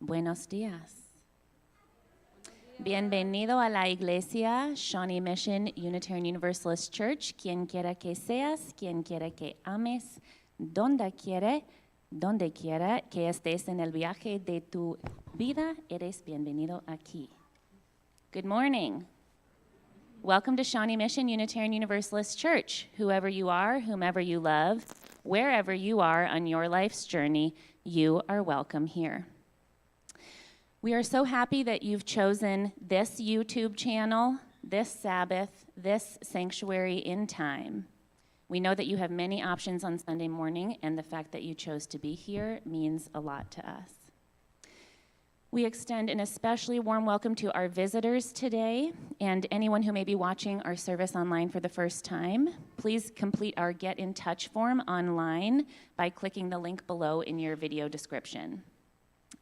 Buenos días. Bienvenido a la iglesia Shawnee Mission Unitarian Universalist Church. Quien quiera que seas, quien quiera que ames, donde quiera que estés en el viaje de tu vida, eres bienvenido aquí. Good morning. Welcome to Shawnee Mission Unitarian Universalist Church. Whoever you are, whomever you love, wherever you are on your life's journey, you are welcome here. We are so happy that you've chosen this YouTube channel, this Sabbath, this sanctuary in time. We know that you have many options on Sunday morning, and the fact that you chose to be here means a lot to us. We extend an especially warm welcome to our visitors today and anyone who may be watching our service online for the first time. Please complete our Get in Touch form online by clicking the link below in your video description.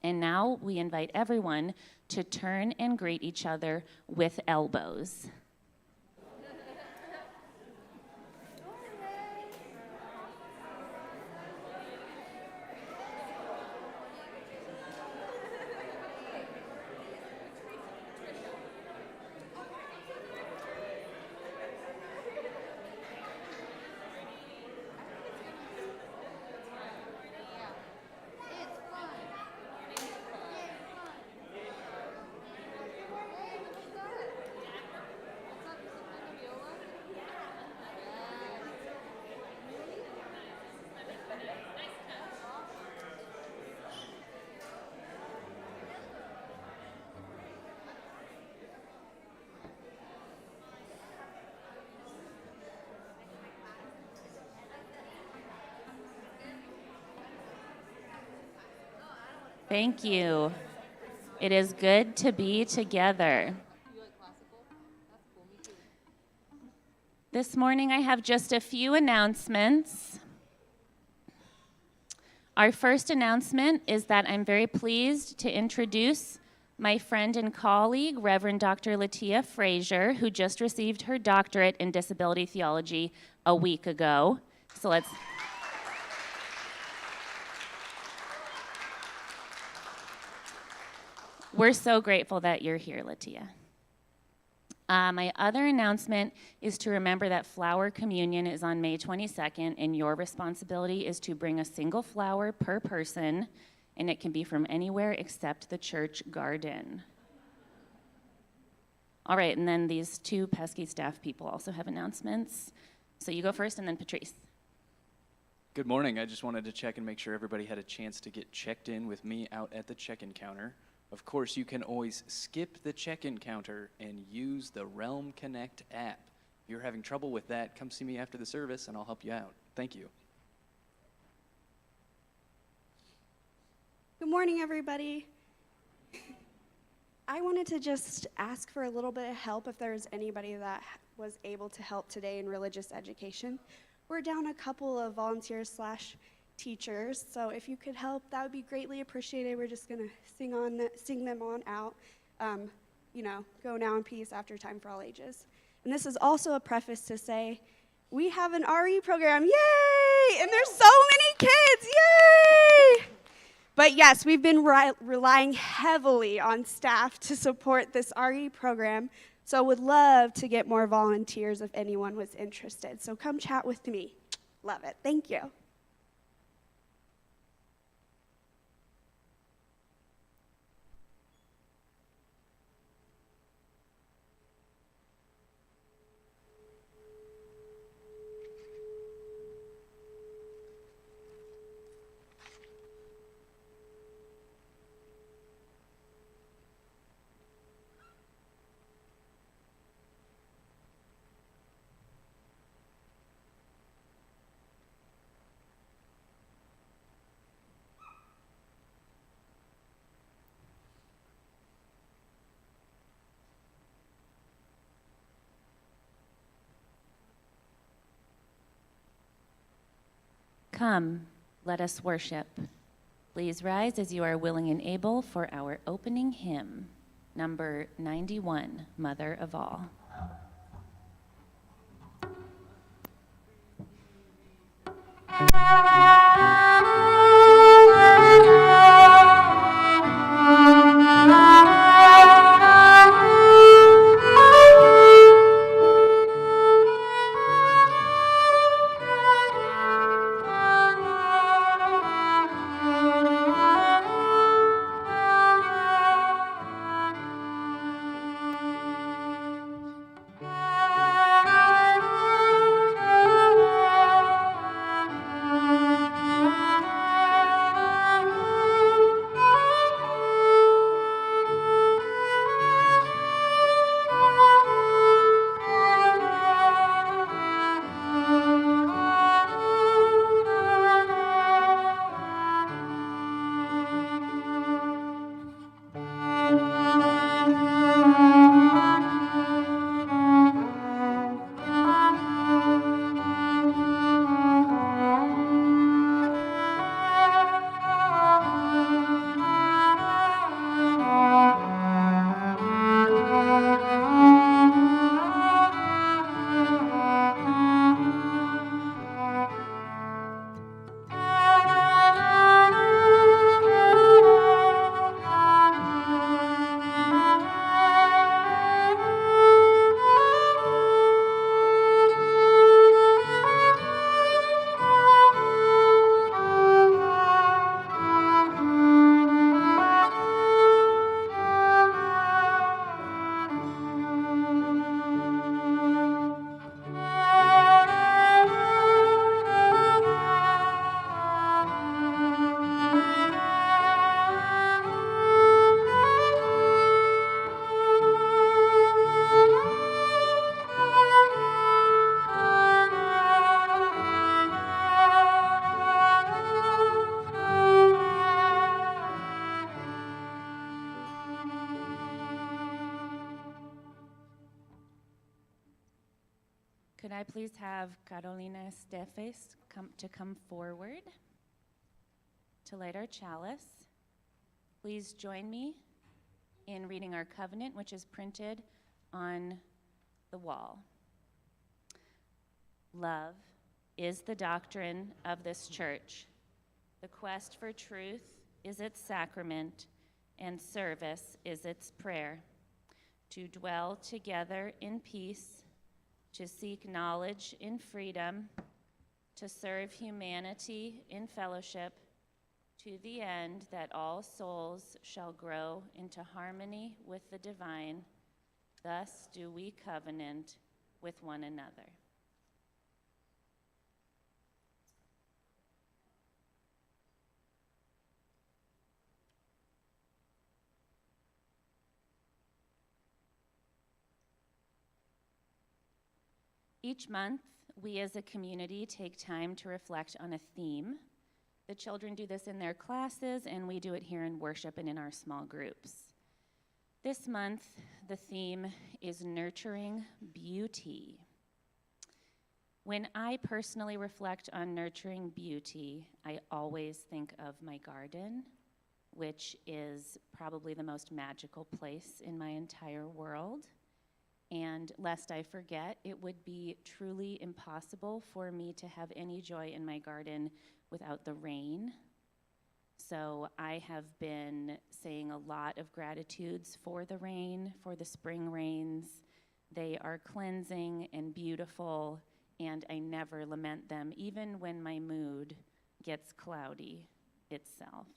And now we invite everyone to turn and greet each other with elbows. Thank you. It is good to be together. This morning I have just a few announcements. Our first announcement is that I'm very pleased to introduce my friend and colleague, Reverend Dr. Letiah Frasier, who just received her doctorate in disability theology a week ago. So let's... We're so grateful that you're here, Letiah. My other announcement is to remember that flower communion is on May 22nd, and your responsibility is to bring a single flower per person, and it can be from anywhere except the church garden. All right, and then these two pesky staff people also have announcements. So you go first, and then Patrice. Good morning. I just wanted to check and make sure everybody had a chance to get checked in with me out at the check-in counter. Of course, you can always skip the check-in counter and use the Realm Connect app. If you're having trouble with that, come see me after the service and I'll help you out. Thank you. Good morning, everybody. I wanted to just ask for a little bit of help if there's anybody that was able to help today in religious education. We're down a couple of volunteers / teachers, so if you could help, that would be greatly appreciated. We're just gonna sing them on out. Go now in peace after time for all ages. And this is also a preface to say, we have an RE program, yay! And there's so many kids, yay! But yes, we've been relying heavily on staff to support this RE program, so would love to get more volunteers if anyone was interested. So come chat with me. Love it, thank you. Come, let us worship. Please rise as you are willing and able for our opening hymn, number 91, Mother of All. I please have Carolina Estefes come forward to light our chalice. Please join me in reading our covenant, which is printed on the wall. Love is the doctrine of this church. The quest for truth is its sacrament, and service is its prayer. To dwell together in peace, to seek knowledge in freedom, to serve humanity in fellowship, to the end that all souls shall grow into harmony with the divine. Thus do we covenant with one another. Each month, we as a community take time to reflect on a theme. The children do this in their classes, and we do it here in worship and in our small groups. This month, the theme is nurturing beauty. When I personally reflect on nurturing beauty, I always think of my garden, which is probably the most magical place in my entire world. And lest I forget, it would be truly impossible for me to have any joy in my garden without the rain. So I have been saying a lot of gratitudes for the rain, for the spring rains. They are cleansing and beautiful, and I never lament them, even when my mood gets cloudy itself.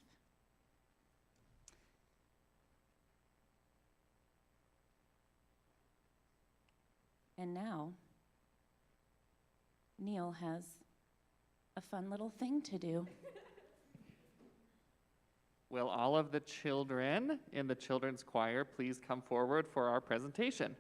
And now, Neil has a fun little thing to do. Will all of the children in the children's choir please come forward for our presentation?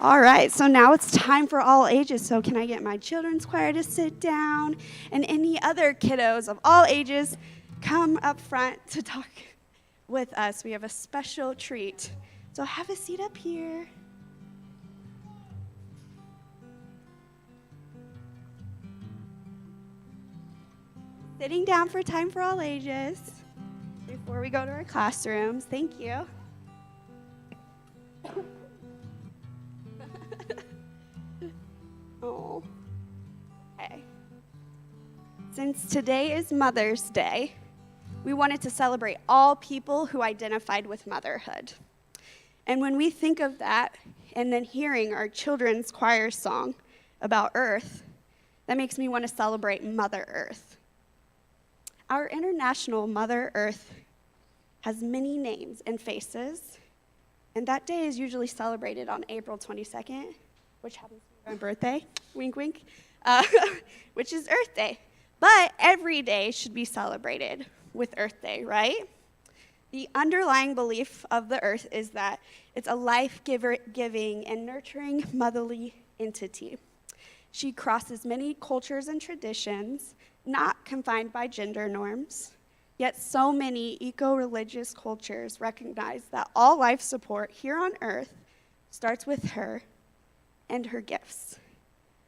All right, so now it's time for all ages. So can I get my children's choir to sit down? And any other kiddos of all ages, come up front to talk with us. We have a special treat. So have a seat up here. Sitting down for time for all ages before we go to our classrooms. Thank you. Oh, hey. Since today is Mother's Day, We wanted to celebrate all people who identified with motherhood. And when we think of that, and then hearing our children's choir song about Earth, that makes me want to celebrate Mother Earth. Our International Mother Earth has many names and faces, and that day is usually celebrated on April 22nd, which happens to be my birthday, wink, wink, which is Earth Day. But every day should be celebrated with Earth Day, right? The underlying belief of the earth is that it's a life-giving and nurturing motherly entity. She crosses many cultures and traditions, not confined by gender norms. Yet so many eco-religious cultures recognize that all life support here on earth starts with her and her gifts.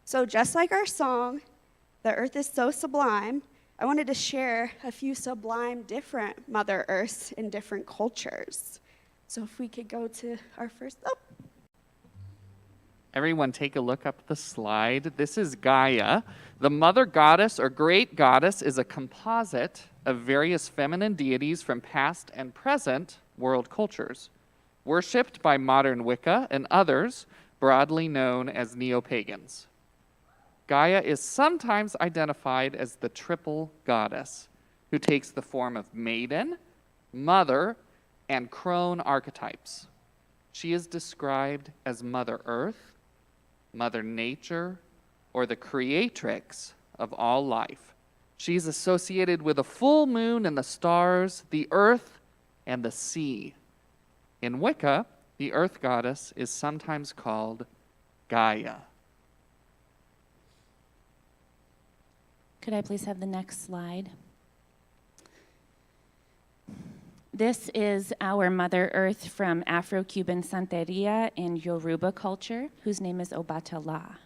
So just like our song, "The earth is so sublime," I wanted to share a few sublime different Mother Earths in different cultures. So if we could go to our first, Everyone take a look up the slide. This is Gaia. The mother goddess or great goddess is a composite of various feminine deities from past and present world cultures, worshipped by modern Wicca and others broadly known as neo-pagans. Gaia is sometimes identified as the triple goddess, who takes the form of maiden, mother, and crone archetypes. She is described as Mother Earth, Mother Nature, or the creatrix of all life. She's associated with a full moon and the stars, the earth, and the sea. In Wicca, the earth goddess is sometimes called Gaia. Could I please have the next slide? This is our Mother Earth from Afro-Cuban Santeria in Yoruba culture, whose name is Obatala.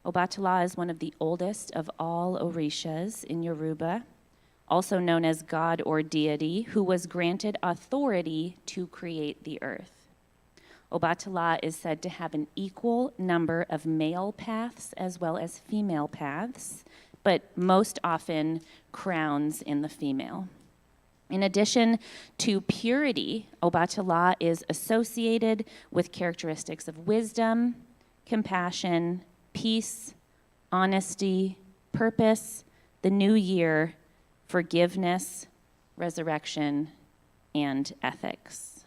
Obatala is one of the oldest of all Orishas in Yoruba, also known as God or deity, who was granted authority to create the earth. Obatala is said to have an equal number of male paths as well as female paths, but most often crowns in the female. In addition to purity, Obatala is associated with characteristics of wisdom, compassion, peace, honesty, purpose, the new year, forgiveness, resurrection, and ethics.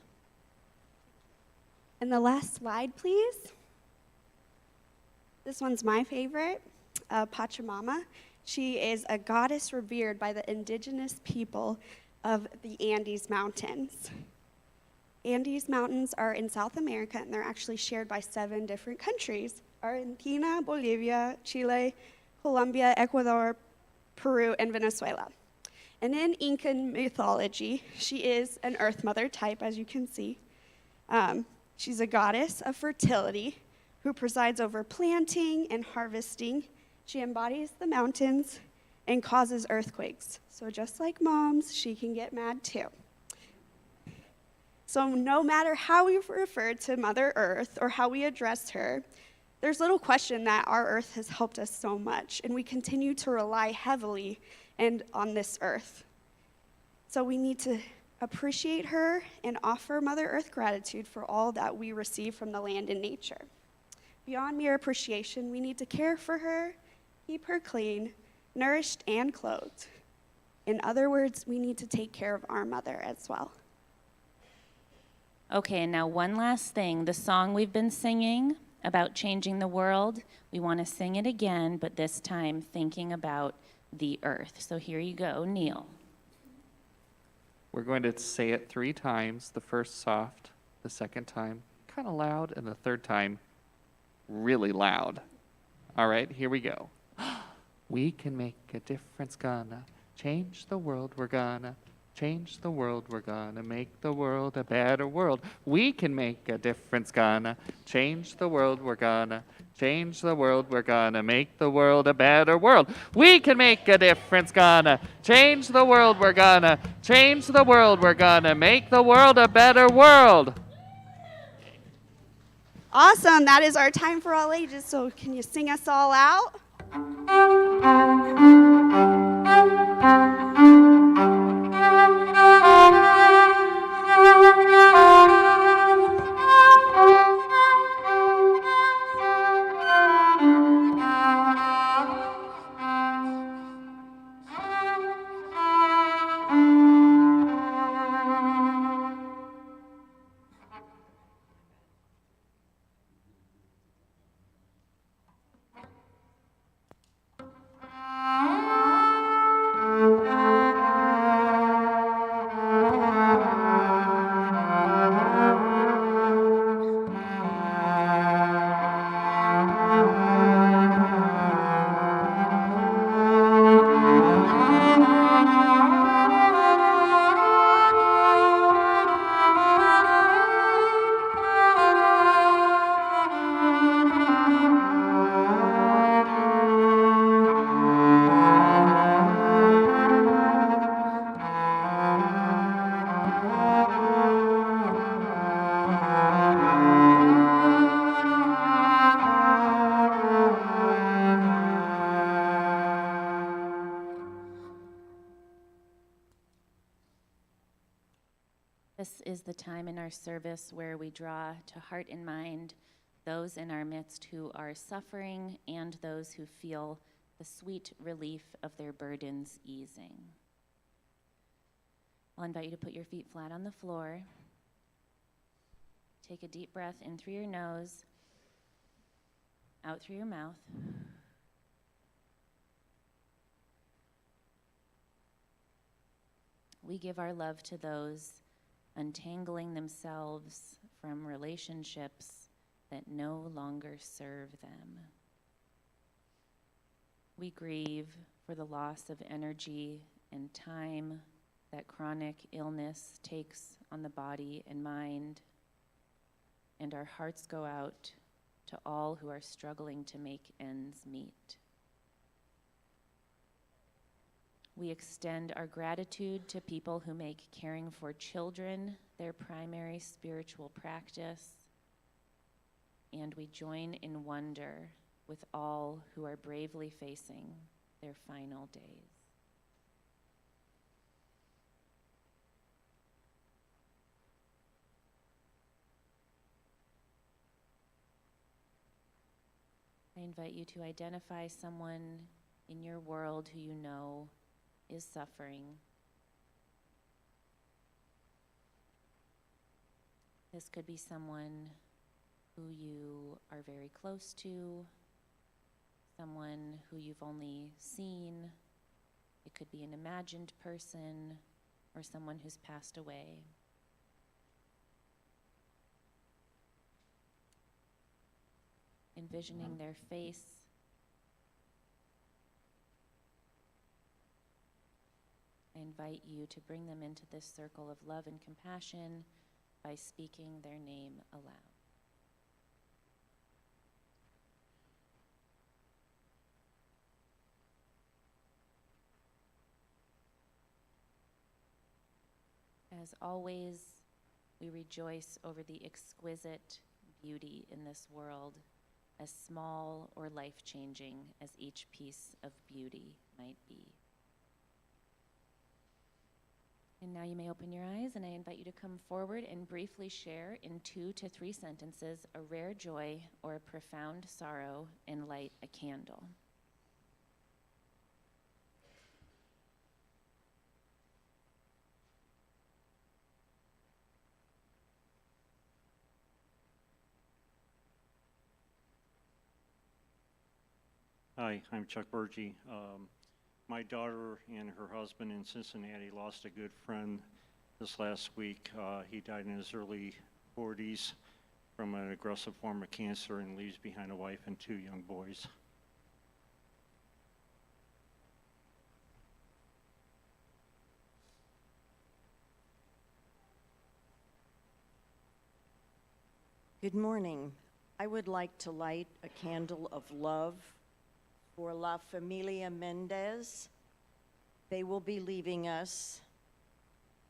And the last slide, please. This one's my favorite, Pachamama. She is a goddess revered by the indigenous people of the Andes Mountains. Andes Mountains are in South America, and they're actually shared by 7 different countries: Argentina, Bolivia, Chile, Colombia, Ecuador, Peru, and Venezuela. And in Incan mythology, she is an earth mother type, as you can see. She's a goddess of fertility who presides over planting and harvesting. She embodies the mountains and causes earthquakes. So just like moms, she can get mad too. So no matter how we refer to Mother Earth or how we address her, there's little question that our earth has helped us so much, and we continue to rely heavily on this earth. So we need to appreciate her and offer Mother Earth gratitude for all that we receive from the land and nature. Beyond mere appreciation, we need to care for her, keep her clean, nourished, and clothed. In other words, we need to take care of our mother as well. Okay, now one last thing. The song we've been singing about changing the world, we want to sing it again, but this time thinking about the earth. So here you go, Neil. We're going to say it 3 times, the first soft, the second time kind of loud, and the third time really loud. All right, here we go. We can make a difference, gonna change the world, we're gonna change the world, we're gonna make the world a better world. We can make a difference, gonna change the world, we're gonna change the world, we're gonna make the world a better world. We can make a difference, gonna change the world, we're gonna change the world, we're gonna make the world a better world. Awesome, that is our time for all ages, so can you sing us all out? This is the time in our service where we draw to heart and mind those in our midst who are suffering and those who feel the sweet relief of their burdens easing. I'll invite you to put your feet flat on the floor. Take a deep breath in through your nose, out through your mouth. We give our love to those untangling themselves from relationships that no longer serve them. We grieve for the loss of energy and time that chronic illness takes on the body and mind, and our hearts go out to all who are struggling to make ends meet. We extend our gratitude to people who make caring for children their primary spiritual practice, and we join in wonder with all who are bravely facing their final days. I invite you to identify someone in your world who you know is suffering. This could be someone who you are very close to, someone who you've only seen. It could be an imagined person or someone who's passed away. Envisioning their face, I invite you to bring them into this circle of love and compassion by speaking their name aloud. As always, we rejoice over the exquisite beauty in this world, as small or life-changing as each piece of beauty might be. And now you may open your eyes, and I invite you to come forward and briefly share in 2 to 3 sentences a rare joy or a profound sorrow and light a candle. Hi, I'm Chuck Burgee. My daughter and her husband in Cincinnati lost a good friend this last week. He died in his early 40s from an aggressive form of cancer and leaves behind a wife and 2 young boys. Good morning. I would like to light a candle of love for La Familia Mendez. They will be leaving us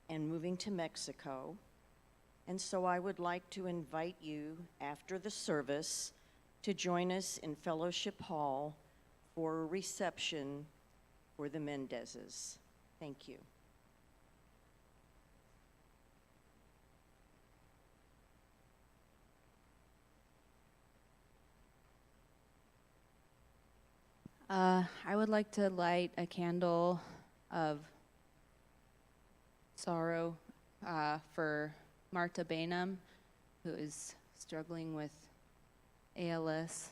and moving to Mexico. And so I would like to invite you after the service to join us in Fellowship Hall for a reception for the Mendezes. Thank you. I would like to light a candle of sorrow for Marta Bainum, who is struggling with ALS.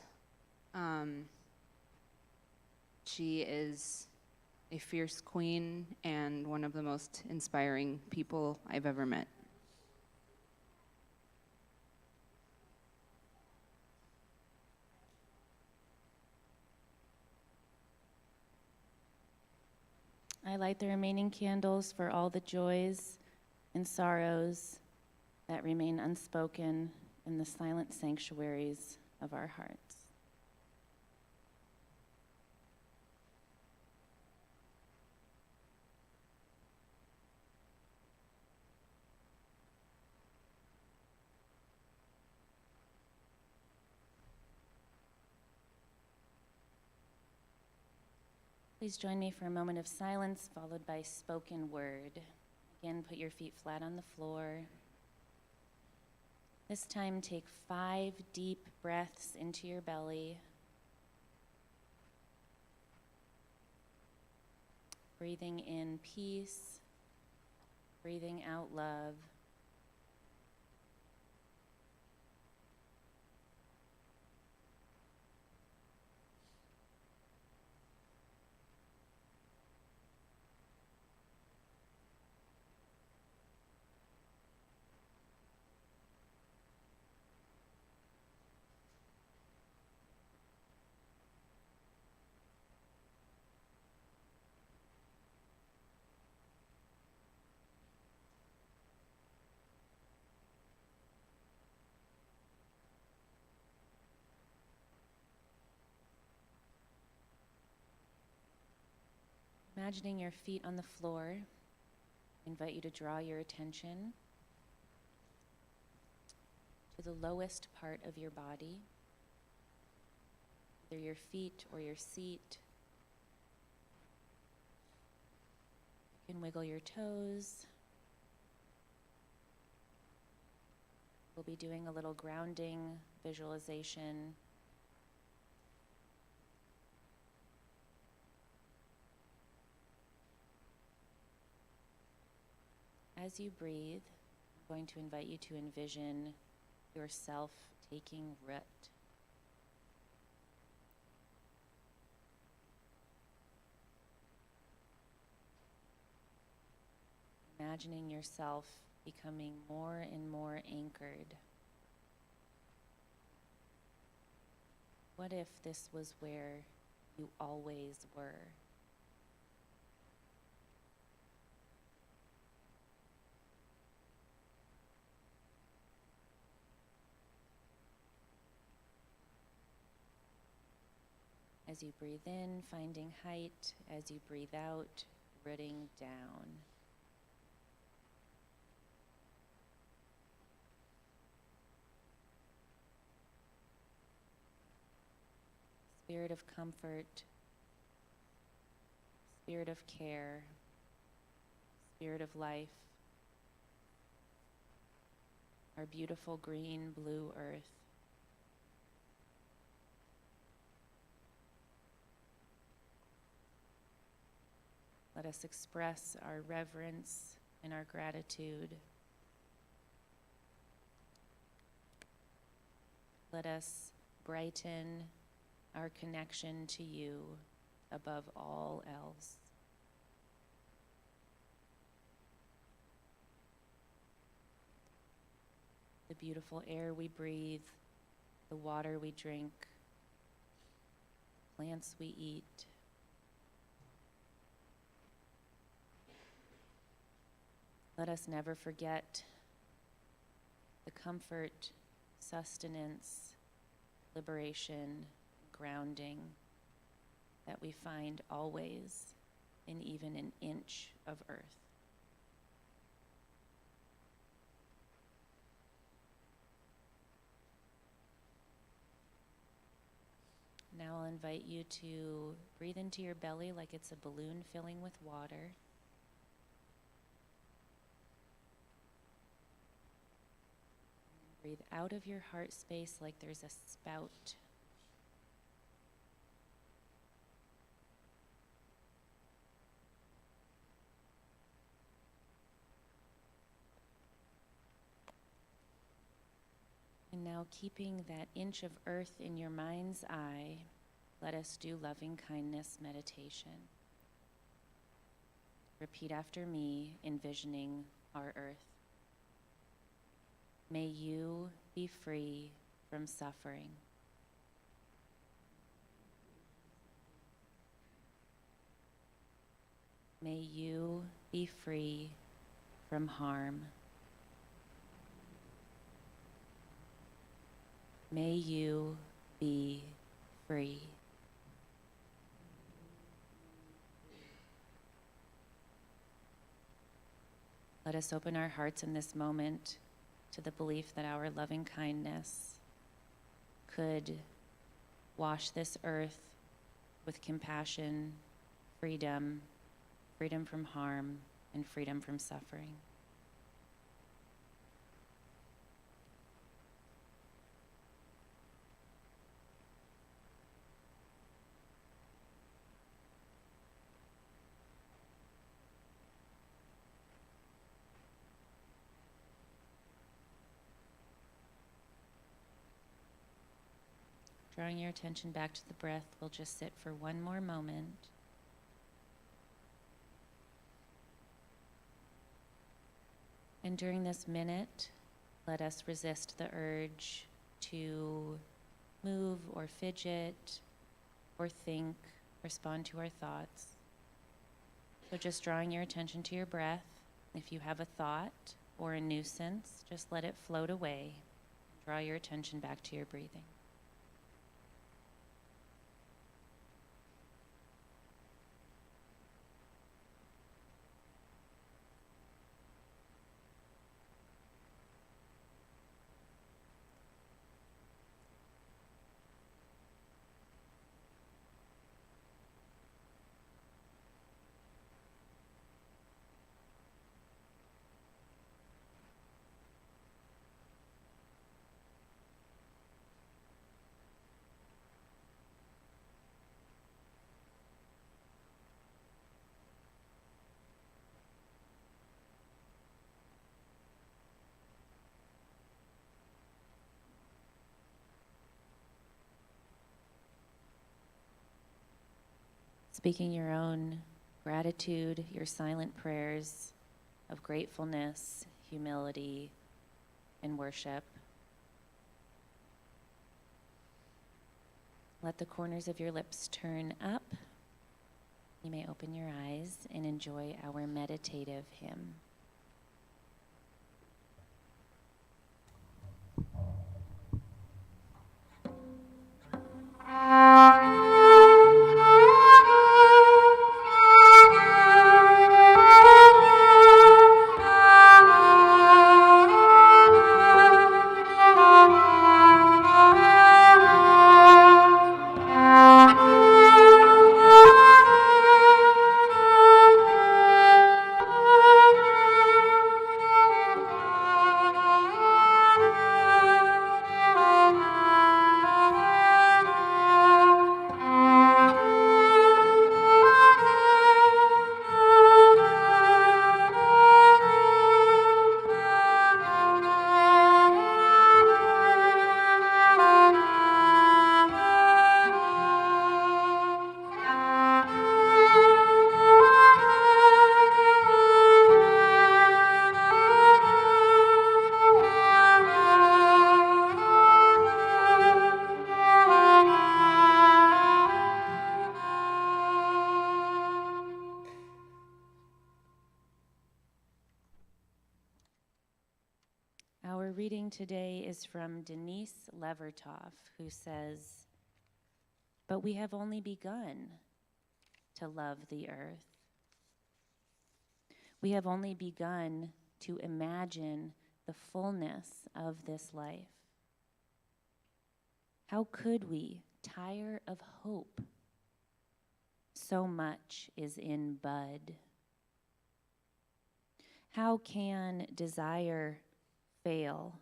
She is a fierce queen and one of the most inspiring people I've ever met. I light the remaining candles for all the joys and sorrows that remain unspoken in the silent sanctuaries of our hearts. Please join me for a moment of silence followed by spoken word. Again, put your feet flat on the floor. This time, take 5 deep breaths into your belly. Breathing in peace, breathing out love. Imagining your feet on the floor, I invite you to draw your attention to the lowest part of your body, either your feet or your seat. You can wiggle your toes. We'll be doing a little grounding visualization. As you breathe, I'm going to invite you to envision yourself taking root. Imagining yourself becoming more and more anchored. What if this was where you always were? As you breathe in, finding height. As you breathe out, rooting down. Spirit of comfort, spirit of care, spirit of life, our beautiful green, blue earth. Let us express our reverence and our gratitude. Let us brighten our connection to you above all else. The beautiful air we breathe, the water we drink, the plants we eat. Let us never forget the comfort, sustenance, liberation, grounding that we find always in even an inch of earth. Now I'll invite you to breathe into your belly like it's a balloon filling with water. Breathe out of your heart space like there's a spout. And now, keeping that inch of earth in your mind's eye, let us do loving kindness meditation. Repeat after me, envisioning our earth. May you be free from suffering. May you be free from harm. May you be free. Let us open our hearts in this moment to the belief that our loving kindness could wash this earth with compassion, freedom from harm, and freedom from suffering. Drawing your attention back to the breath, we'll just sit for one more moment. And during this minute, let us resist the urge to move or fidget or think, respond to our thoughts. So just drawing your attention to your breath. If you have a thought or a nuisance, just let it float away. Draw your attention back to your breathing. Speaking your own gratitude, your silent prayers of gratefulness, humility, and worship. Let the corners of your lips turn up. You may open your eyes and enjoy our meditative hymn. Our reading today is from Denise Levertov, who says, "But we have only begun to love the earth. We have only begun to imagine the fullness of this life. How could we tire of hope? So much is in bud. How can desire fail?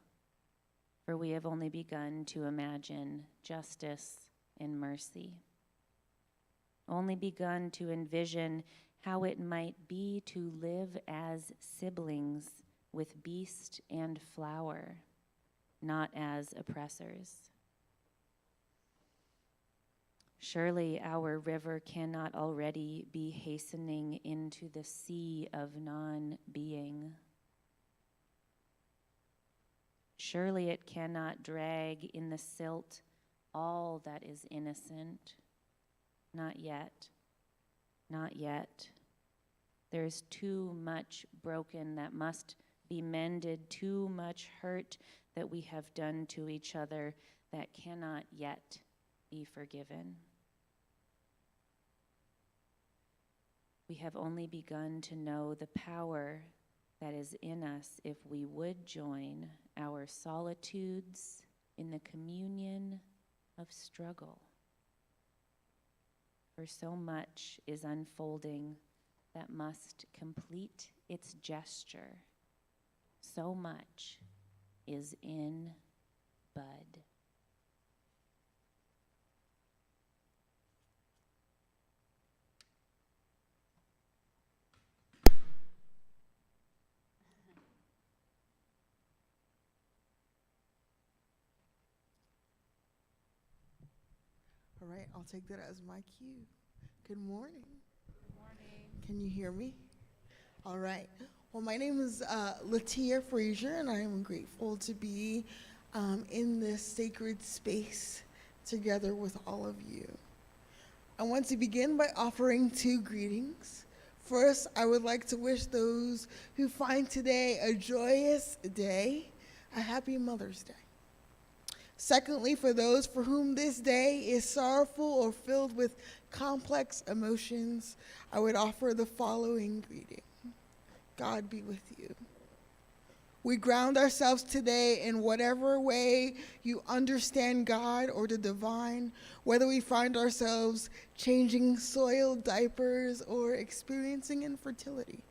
For we have only begun to imagine justice and mercy. Only begun to envision how it might be to live as siblings with beast and flower, not as oppressors. Surely our river cannot already be hastening into the sea of non-being. Surely it cannot drag in the silt all that is innocent. Not yet, not yet. There is too much broken that must be mended, too much hurt that we have done to each other that cannot yet be forgiven. We have only begun to know the power that is in us if we would join our solitudes in the communion of struggle. For so much is unfolding that must complete its gesture. So much is in bud. All right, I'll take that as my cue. Good morning. Good morning. Can you hear me? All right. Well, my name is Letiah Frasier, and I am grateful to be in this sacred space together with all of you. I want to begin by offering 2 greetings. First, I would like to wish those who find today a joyous day a happy Mother's Day. Secondly, for those for whom this day is sorrowful or filled with complex emotions, I would offer the following greeting. God be with you. We ground ourselves today in whatever way you understand God or the divine, whether we find ourselves changing soiled diapers or experiencing infertility.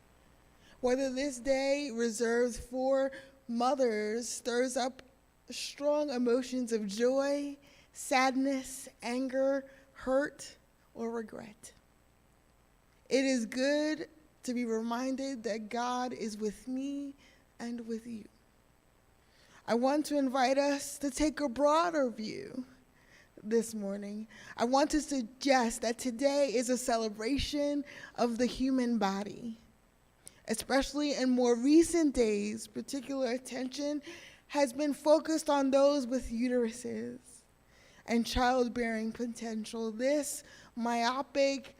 Whether this day reserved for mothers stirs up strong emotions of joy, sadness, anger, hurt, or regret. It is good to be reminded that God is with me and with you. I want to invite us to take a broader view this morning. I want to suggest that today is a celebration of the human body. Especially in more recent days, particular attention has been focused on those with uteruses and childbearing potential. This myopic,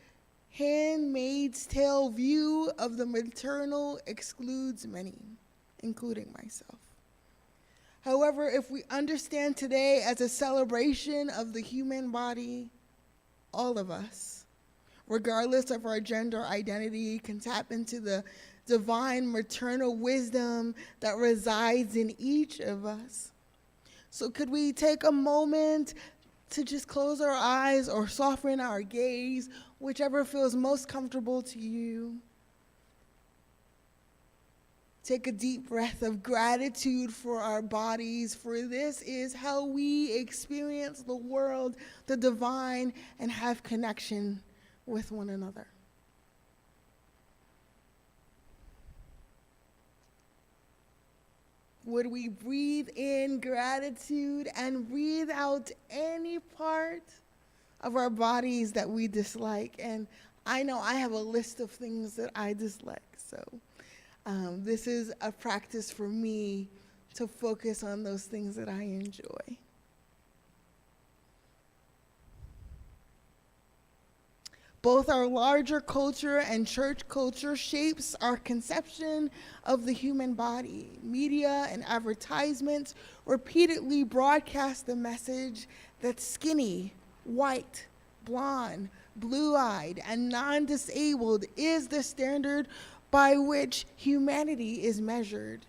handmaid's tale view of the maternal excludes many, including myself. However, if we understand today as a celebration of the human body, all of us, regardless of our gender identity, can tap into the divine maternal wisdom that resides in each of us. So could we take a moment to just close our eyes or soften our gaze, whichever feels most comfortable to you. Take a deep breath of gratitude for our bodies, for this is how we experience the world, the divine, and have connection with one another. Would we breathe in gratitude and breathe out any part of our bodies that we dislike? And I know I have a list of things that I dislike, so this is a practice for me to focus on those things that I enjoy. Both our larger culture and church culture shapes our conception of the human body. Media and advertisements repeatedly broadcast the message that skinny, white, blonde, blue-eyed, and non-disabled is the standard by which humanity is measured.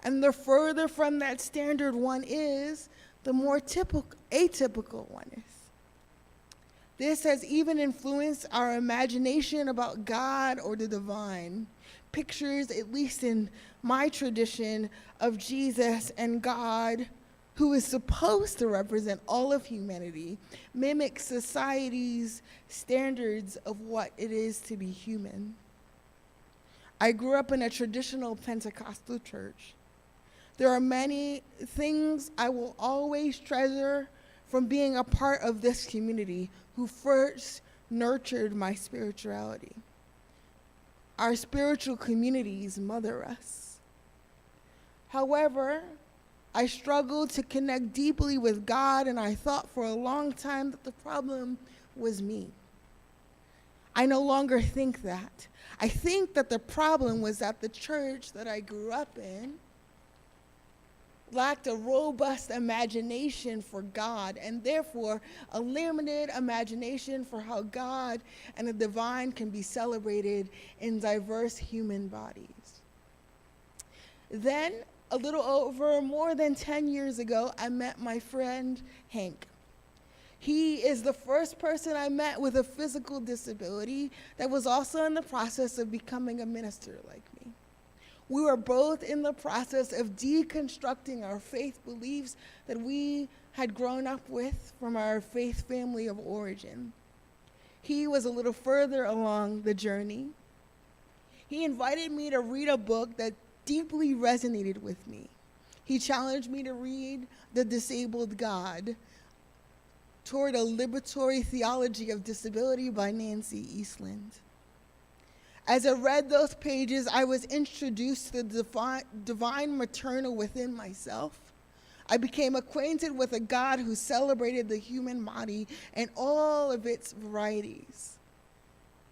And the further from that standard one is, the more atypical one is. This has even influenced our imagination about God or the divine. Pictures, at least in my tradition, of Jesus and God, who is supposed to represent all of humanity, mimic society's standards of what it is to be human. I grew up in a traditional Pentecostal church. There are many things I will always treasure from being a part of this community who first nurtured my spirituality. Our spiritual communities mother us. However, I struggled to connect deeply with God, and I thought for a long time that the problem was me. I no longer think that. I think that the problem was that the church that I grew up in lacked a robust imagination for God, and therefore a limited imagination for how God and the divine can be celebrated in diverse human bodies. Then, more than 10 years ago, I met my friend Hank. He is the first person I met with a physical disability that was also in the process of becoming a minister like me. We were both in the process of deconstructing our faith beliefs that we had grown up with from our faith family of origin. He was a little further along the journey. He invited me to read a book that deeply resonated with me. He challenged me to read The Disabled God, Toward a Liberatory Theology of Disability by Nancy Eastland. As I read those pages, I was introduced to the divine maternal within myself. I became acquainted with a God who celebrated the human body and all of its varieties.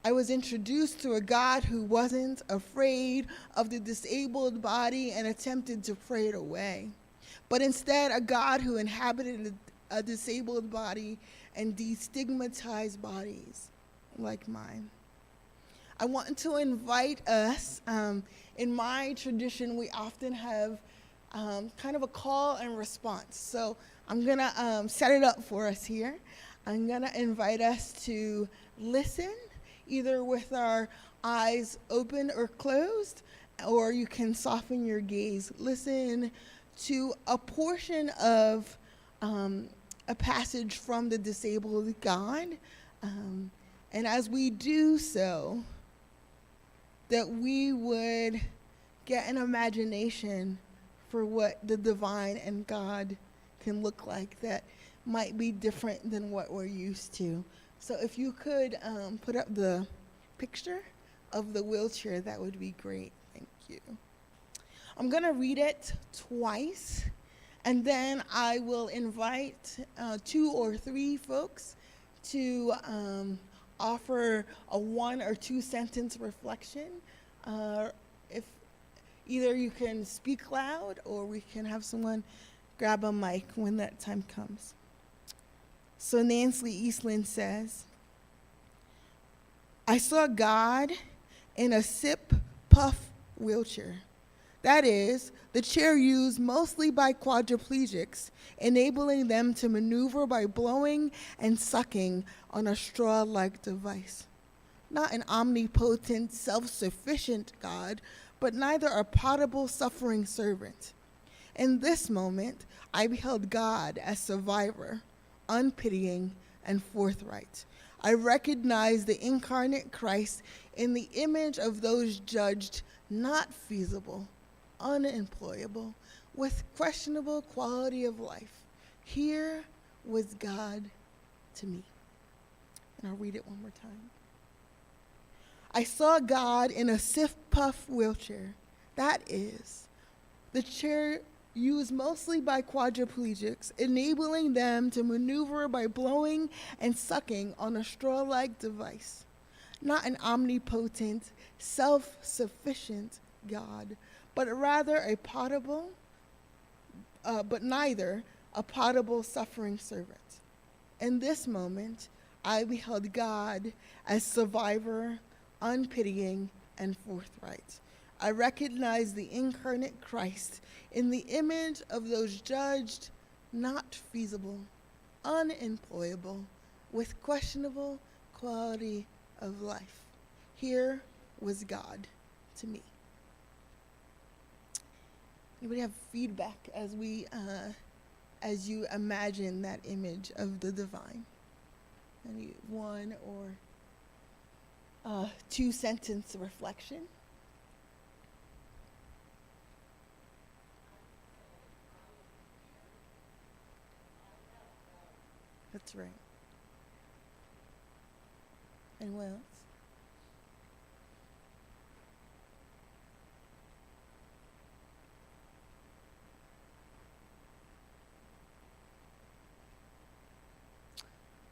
I was introduced to a God who wasn't afraid of the disabled body and attempted to pray it away, but instead a God who inhabited a disabled body and destigmatized bodies like mine. I want to invite us, in my tradition, we often have kind of a call and response. So I'm gonna set it up for us here. I'm gonna invite us to listen, either with our eyes open or closed, or you can soften your gaze. Listen to a portion of a passage from the Disabled God, and as we do so, that we would get an imagination for what the divine and God can look like that might be different than what we're used to. So if you could put up the picture of the wheelchair, that would be great. Thank you. I'm going to read it twice, and then I will invite 2 or 3 folks to offer a 1 or 2 sentence reflection. If either you can speak loud or we can have someone grab a mic when that time comes. So Nancy Eastland says, I saw God in a sip-puff wheelchair. That is, the chair used mostly by quadriplegics, enabling them to maneuver by blowing and sucking on a straw-like device. Not an omnipotent, self-sufficient God, but neither a potable, suffering servant. In this moment, I beheld God as survivor, unpitying, and forthright. I recognized the incarnate Christ in the image of those judged not feasible, unemployable, with questionable quality of life. Here was God to me. And I'll read it one more time. I saw God in a sip-puff wheelchair. That is, the chair used mostly by quadriplegics, enabling them to maneuver by blowing and sucking on a straw-like device. Not an omnipotent, self-sufficient God, but rather a potable, but neither a potable suffering servant. In this moment, I beheld God as survivor, unpitying, and forthright. I recognized the incarnate Christ in the image of those judged not feasible, unemployable, with questionable quality of life. Here was God to me. Anybody have feedback as you imagine that image of the divine? Any 1 or 2 sentence reflection? That's right. Anyone else?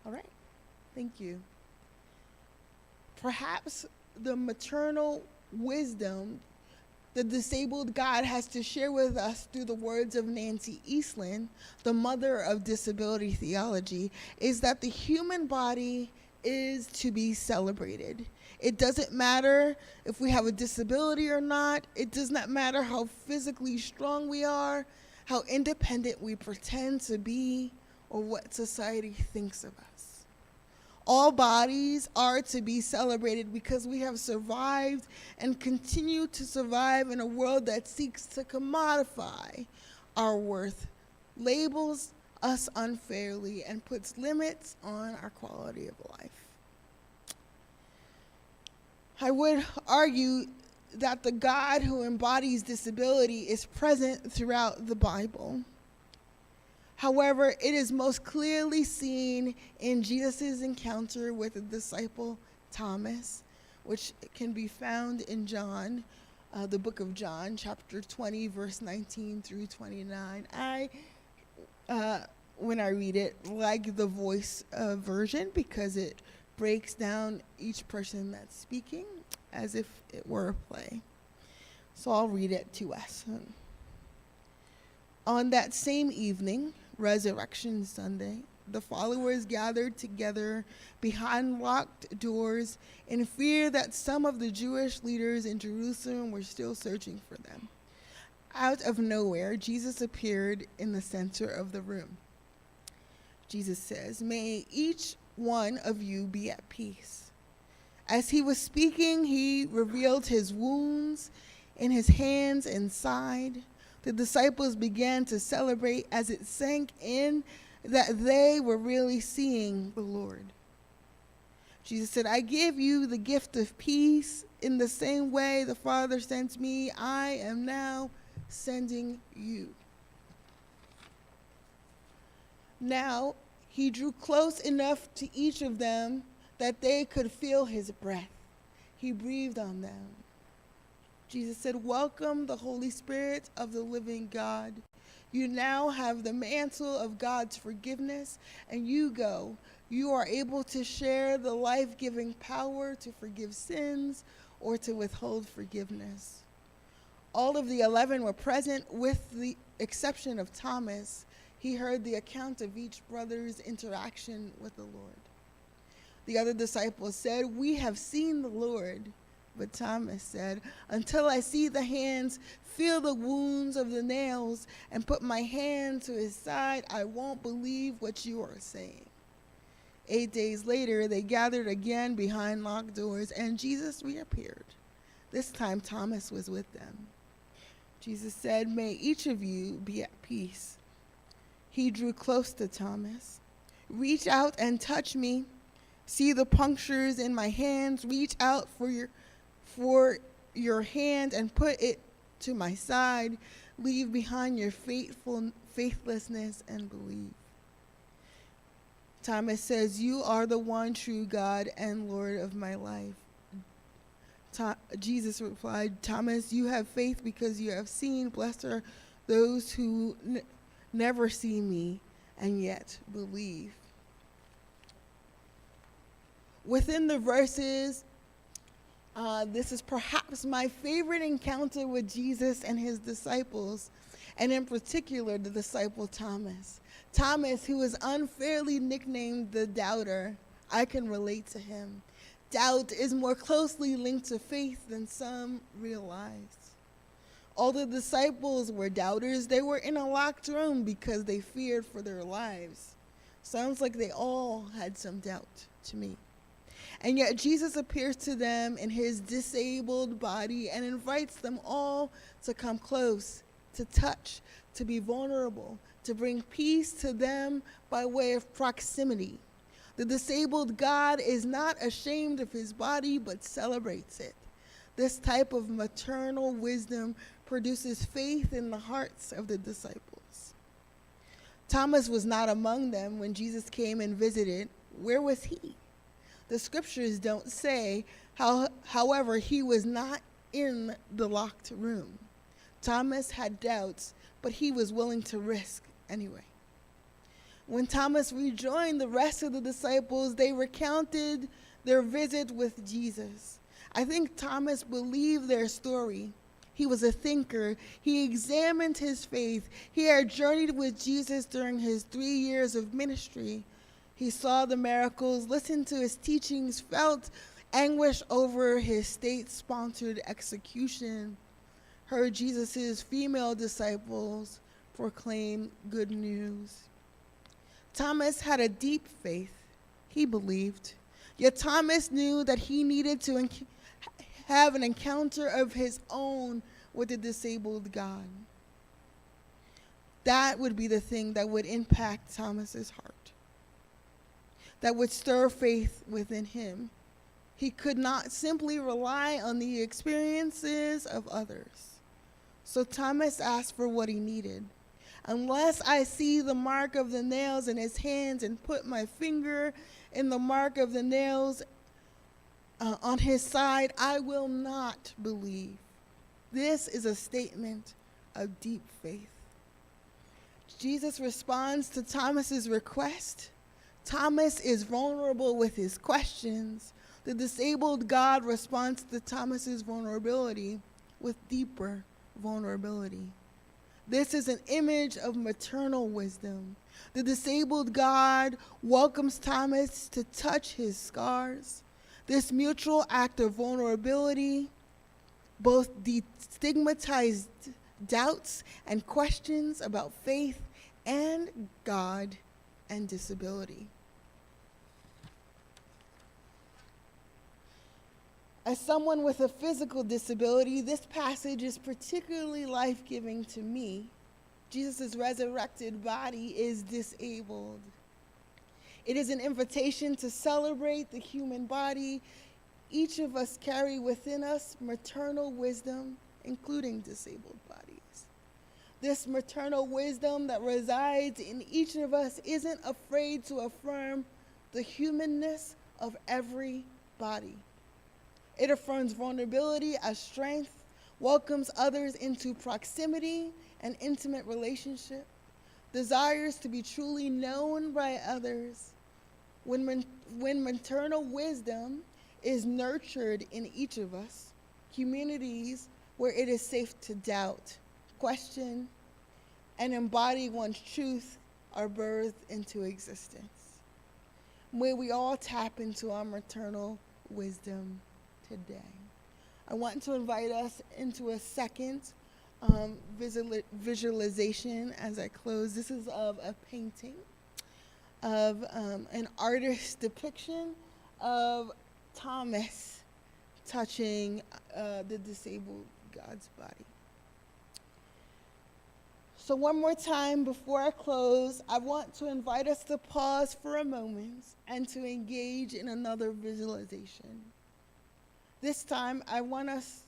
All right, thank you. Perhaps the maternal wisdom the disabled God has to share with us through the words of Nancy Eastland, the mother of disability theology, is that the human body is to be celebrated. It doesn't matter if we have a disability or not. It does not matter how physically strong we are, how independent we pretend to be, or what society thinks of us. All bodies are to be celebrated because we have survived and continue to survive in a world that seeks to commodify our worth, labels us unfairly, and puts limits on our quality of life. I would argue that the God who embodies disability is present throughout the Bible. However, it is most clearly seen in Jesus' encounter with the disciple Thomas, which can be found in John, the book of John, chapter 20, verse 19 through 29. When I read it, like the voice version, because it breaks down each person that's speaking as if it were a play. So I'll read it to us. On that same evening, Resurrection Sunday, the followers gathered together behind locked doors in fear that some of the Jewish leaders in Jerusalem were still searching for them. Out of nowhere, Jesus appeared in the center of the room. Jesus says, "May each one of you be at peace." As he was speaking, he revealed his wounds in his hands and side. The disciples began to celebrate as it sank in that they were really seeing the Lord. Jesus said, "I give you the gift of peace. In the same way the Father sent me, I am now sending you." Now he drew close enough to each of them that they could feel his breath. He breathed on them. Jesus said, "Welcome the Holy Spirit of the living God. You now have the mantle of God's forgiveness, and you go. You are able to share the life-giving power to forgive sins or to withhold forgiveness." All of the 11 were present with the exception of Thomas. He heard the account of each brother's interaction with the Lord. The other disciples said, "We have seen the Lord." But Thomas said, "Until I see the hands, feel the wounds of the nails, and put my hand to his side, I won't believe what you are saying." 8 days later, they gathered again behind locked doors, and Jesus reappeared. This time, Thomas was with them. Jesus said, "May each of you be at peace." He drew close to Thomas. "Reach out and touch me. See the punctures in my hands. Reach out for your hand and put it to my side. Leave behind your faithlessness and believe." Thomas says, "You are the one true God and Lord of my life." Jesus replied, "Thomas, you have faith because you have seen. Blessed are those who never see me and yet believe." Within the verses, this is perhaps my favorite encounter with Jesus and his disciples, and in particular the disciple Thomas. Thomas, who is unfairly nicknamed the doubter. I can relate to him. Doubt is more closely linked to faith than some realize. All the disciples were doubters. They were in a locked room because they feared for their lives. Sounds like they all had some doubt to me. And yet Jesus appears to them in his disabled body and invites them all to come close, to touch, to be vulnerable, to bring peace to them by way of proximity. The disabled God is not ashamed of his body, but celebrates it. This type of maternal wisdom produces faith in the hearts of the disciples. Thomas was not among them when Jesus came and visited. Where was he? The scriptures don't say, however, he was not in the locked room. Thomas had doubts, but he was willing to risk anyway. When Thomas rejoined the rest of the disciples, they recounted their visit with Jesus. I think Thomas believed their story. He was a thinker. He examined his faith. He had journeyed with Jesus during his 3 years of ministry. He saw the miracles, listened to his teachings, felt anguish over his state-sponsored execution, heard Jesus' female disciples proclaim good news. Thomas had a deep faith. He believed. Yet Thomas knew that he needed to have an encounter of his own with the disabled God. That would be the thing that would impact Thomas's heart, that would stir faith within him. He could not simply rely on the experiences of others. So Thomas asked for what he needed. Unless I see the mark of the nails in his hands and put my finger in the mark of the nails on his side, I will not believe. This is a statement of deep faith. Jesus responds to Thomas's request. Thomas is vulnerable with his questions. The disabled God responds to Thomas's vulnerability with deeper vulnerability. This is an image of maternal wisdom. The disabled God welcomes Thomas to touch his scars. This mutual act of vulnerability both destigmatized doubts and questions about faith and God and disability. As someone with a physical disability, this passage is particularly life-giving to me. Jesus' resurrected body is disabled. It is an invitation to celebrate the human body. Each of us carry within us maternal wisdom, including disabled bodies. This maternal wisdom that resides in each of us isn't afraid to affirm the humanness of every body. It affirms vulnerability as strength, welcomes others into proximity and intimate relationship, desires to be truly known by others. When maternal wisdom is nurtured in each of us, communities where it is safe to doubt, question, and embody one's truth are birthed into existence. May we all tap into our maternal wisdom today. I want to invite us into a second visualization as I close. This is of a painting of an artist's depiction of Thomas touching the disabled God's body. So one more time before I close, I want to invite us to pause for a moment and to engage in another visualization. This time, I want us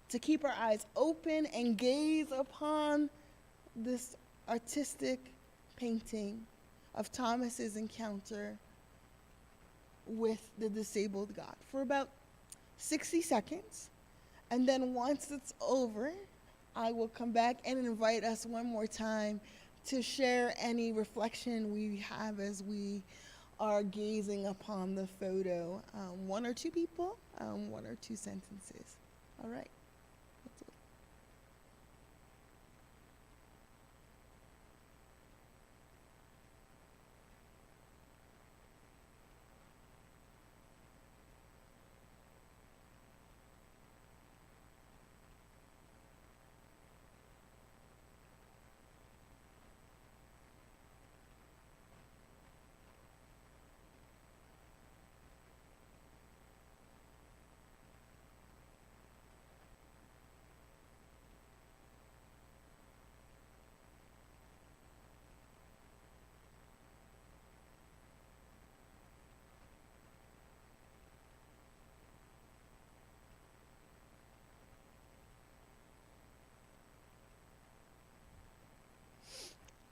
to keep our eyes open and gaze upon this artistic painting of Thomas's encounter with the disabled God for about 60 seconds. And then once it's over, I will come back and invite us one more time to share any reflection we have as we are gazing upon the photo. One or two people, one or two sentences. All right.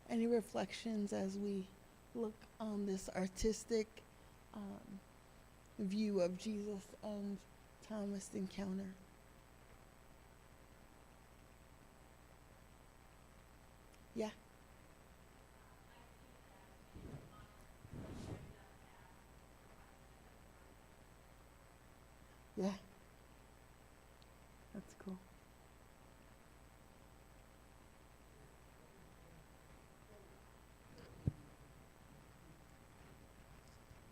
Any reflections as we look on this artistic view of Jesus and Thomas' encounter? Yeah. Yeah. That's cool.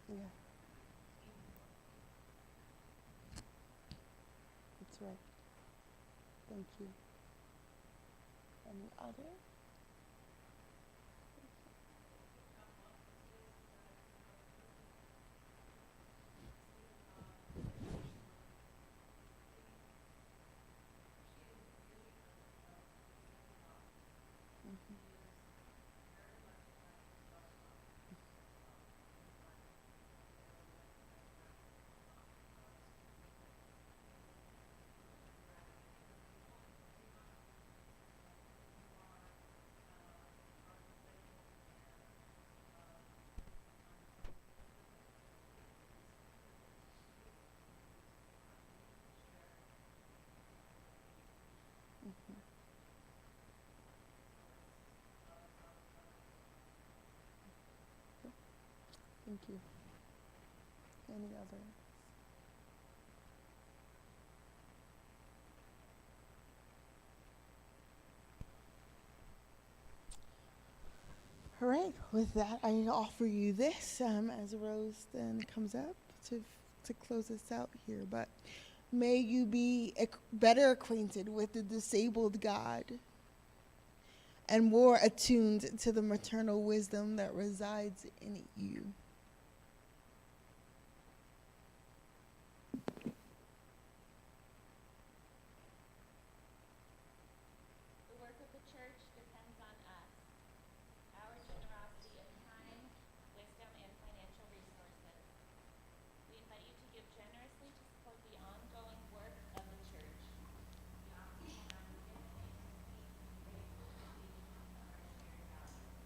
Yeah. That's right. Thank you. Any other? Thank you. Any other? All right, with that, I offer you this as Rose then comes up to close us out here. But may you be better acquainted with the disabled God and more attuned to the maternal wisdom that resides in you. The work of the church depends on us, our generosity of time, wisdom, and financial resources. We invite you to give generously to support the ongoing work of the church. We offer you our giving and grateful to be our shared values.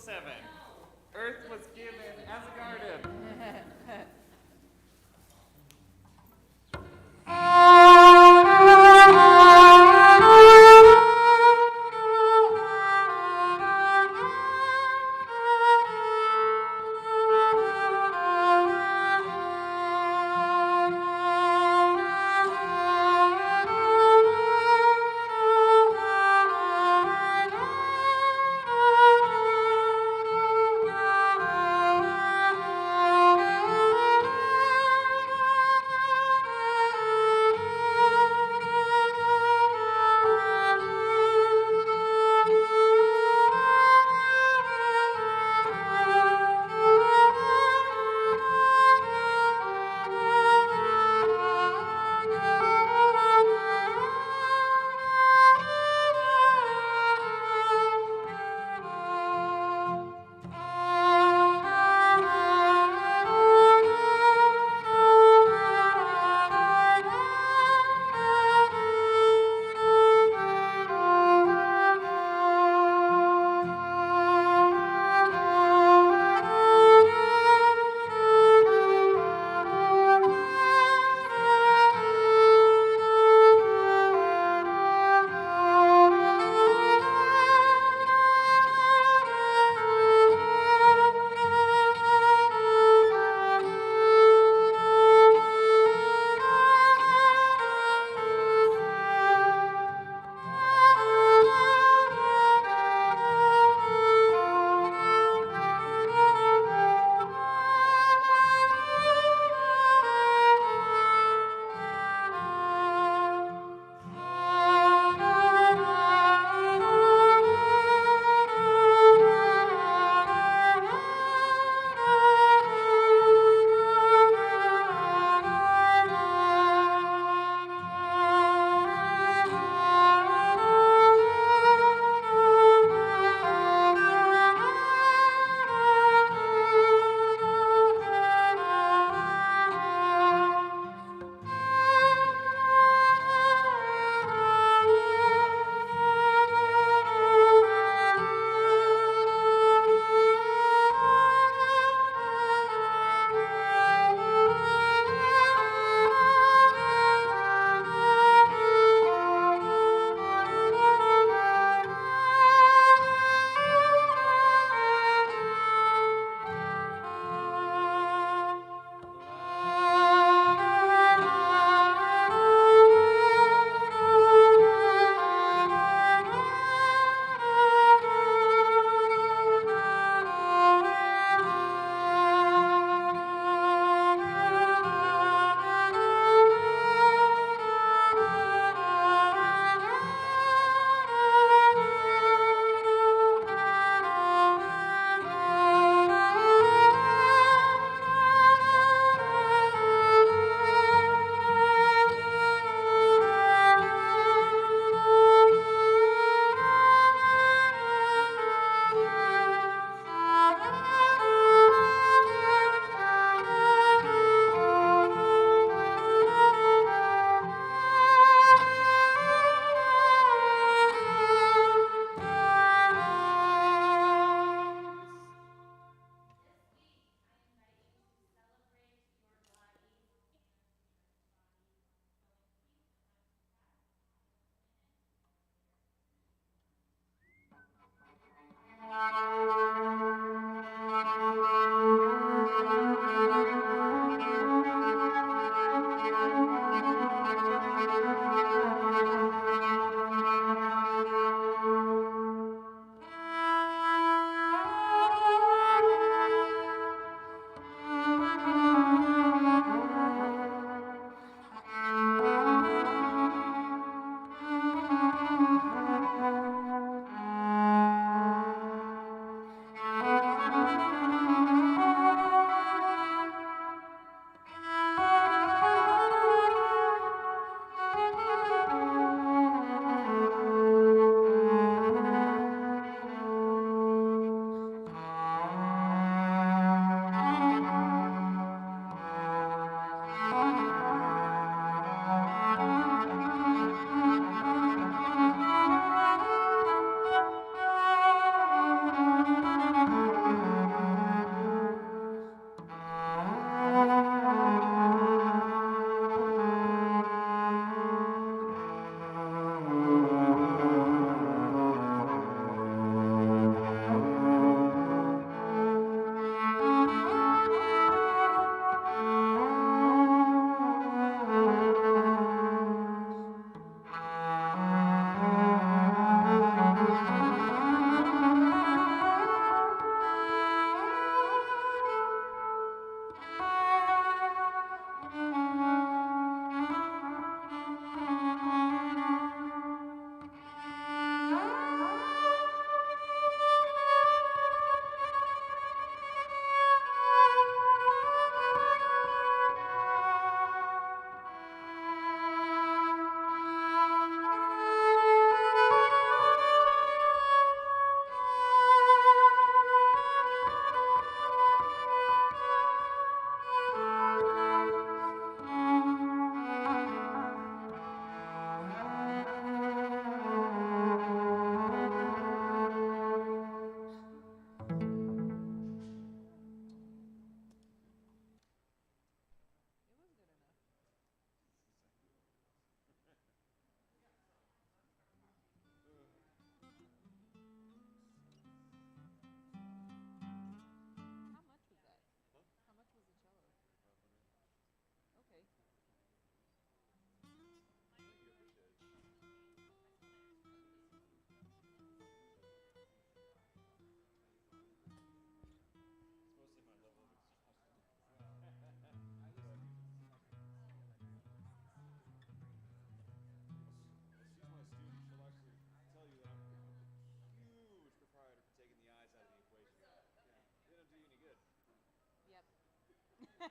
7. Earth was given as a garden. Yep.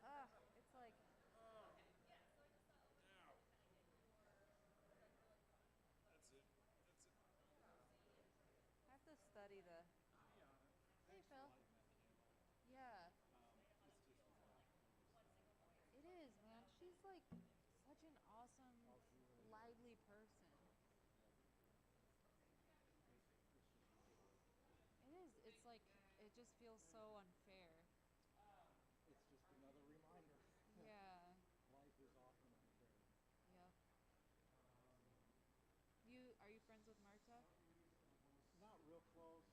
Ugh, it's like. I have to study the. Hey, Phil. Yeah. It is, man. She's like such an awesome, lively person. It is. It's like, it just feels so unfair. It's just another reminder. Yeah. Life is often unfair. Yep. Are you friends with Marta? Not real close.